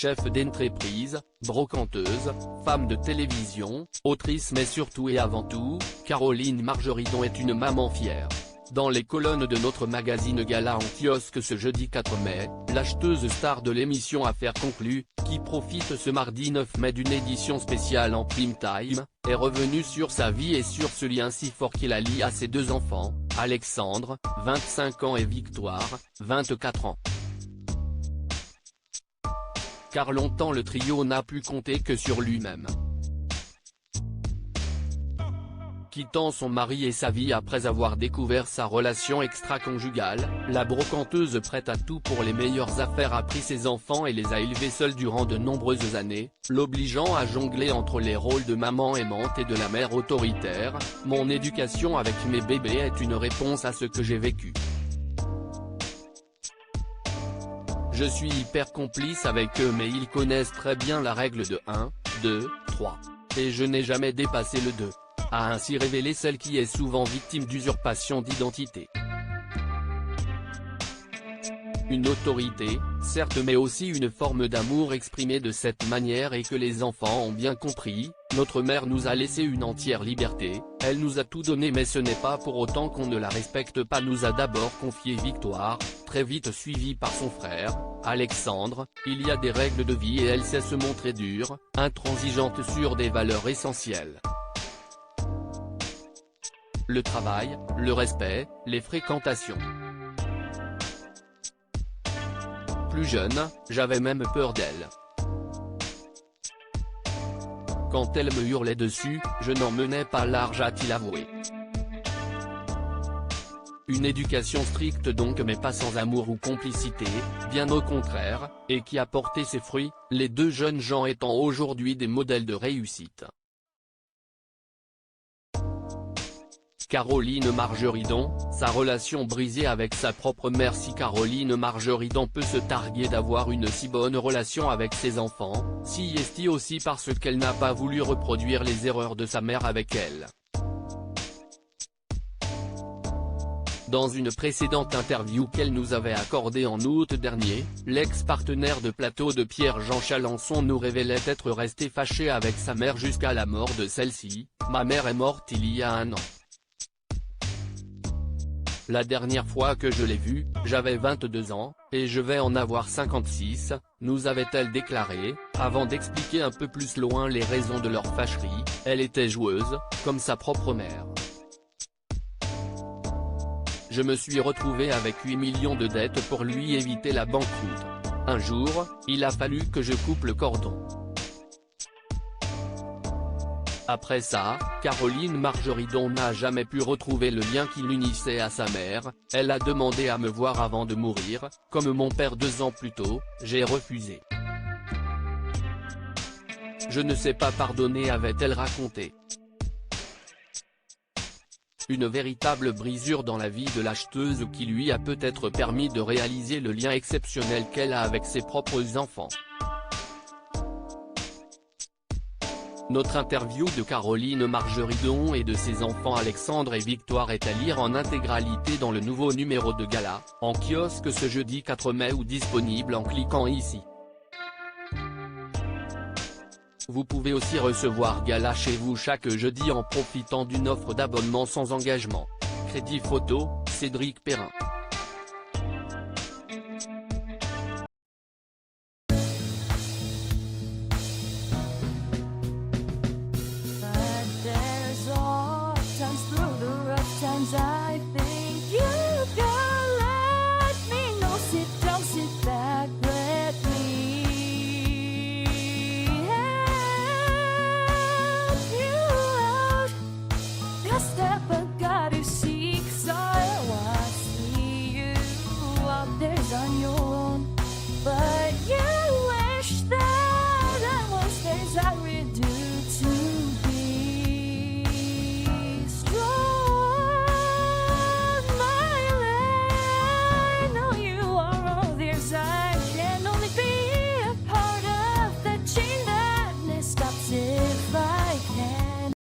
chef d'entreprise, brocanteuse, femme de télévision, autrice mais surtout et avant tout, Caroline Margeridon est une maman fière. Dans les colonnes de notre magazine Gala en kiosque ce jeudi 4 mai, l'acheteuse star de l'émission Affaires conclues, qui profite ce mardi 9 mai d'une édition spéciale en prime time, est revenue sur sa vie et sur ce lien si fort qui la lie à ses deux enfants, Alexandre, 25 ans et Victoire, 24 ans. Car longtemps le trio n'a pu compter que sur lui-même. Quittant son mari et sa vie après avoir découvert sa relation extra-conjugale, la brocanteuse prête à tout pour les meilleures affaires a pris ses enfants et les a élevés seule durant de nombreuses années, l'obligeant à jongler entre les rôles de maman aimante et de la mère autoritaire. Mon éducation avec mes bébés est une réponse à ce que j'ai vécu. Je suis hyper complice avec eux mais ils connaissent très bien la règle de 1, 2, 3. Et je n'ai jamais dépassé le 2. A ainsi révélé celle qui est souvent victime d'usurpation d'identité. Une autorité, certes mais aussi une forme d'amour exprimée de cette manière et que les enfants ont bien compris. Notre mère nous a laissé une entière liberté, elle nous a tout donné mais ce n'est pas pour autant qu'on ne la respecte pas. Nous a d'abord confié Victoire, très vite suivie par son frère, Alexandre. Il y a des règles de vie et elle sait se montrer dure, intransigeante sur des valeurs essentielles. Le travail, le respect, les fréquentations. Plus jeune, j'avais même peur d'elle. Quand elle me hurlait dessus, je n'en menais pas large, a-t-il avoué. Une éducation stricte donc mais pas sans amour ou complicité, bien au contraire, et qui a porté ses fruits, les deux jeunes gens étant aujourd'hui des modèles de réussite. Caroline Margeridon, sa relation brisée avec sa propre mère. Si Caroline Margeridon peut se targuer d'avoir une si bonne relation avec ses enfants, si est-il aussi parce qu'elle n'a pas voulu reproduire les erreurs de sa mère avec elle. Dans une précédente interview qu'elle nous avait accordée en août dernier, l'ex-partenaire de plateau de Pierre-Jean Chalençon nous révélait être resté fâché avec sa mère jusqu'à la mort de celle-ci. « Ma mère est morte il y a 1 an. La dernière fois que je l'ai vue, j'avais 22 ans, et je vais en avoir 56, nous avait-elle déclaré, avant d'expliquer un peu plus loin les raisons de leur fâcherie. Elle était joueuse, comme sa propre mère. Je me suis retrouvé avec 8 millions de dettes pour lui éviter la banqueroute. Un jour, il a fallu que je coupe le cordon. Après ça, Caroline Margeridon n'a jamais pu retrouver le lien qui l'unissait à sa mère. Elle a demandé à me voir avant de mourir, comme mon père 2 ans plus tôt, j'ai refusé. Je ne sais pas pardonner, avait-elle raconté. Une véritable brisure dans la vie de l'acheteuse qui lui a peut-être permis de réaliser le lien exceptionnel qu'elle a avec ses propres enfants. Notre interview de Caroline Margeridon et de ses enfants Alexandre et Victoire est à lire en intégralité dans le nouveau numéro de Gala, en kiosque ce jeudi 4 mai ou disponible en cliquant ici. Vous pouvez aussi recevoir Gala chez vous chaque jeudi en profitant d'une offre d'abonnement sans engagement. Crédit photo, Cédric Perrin. Times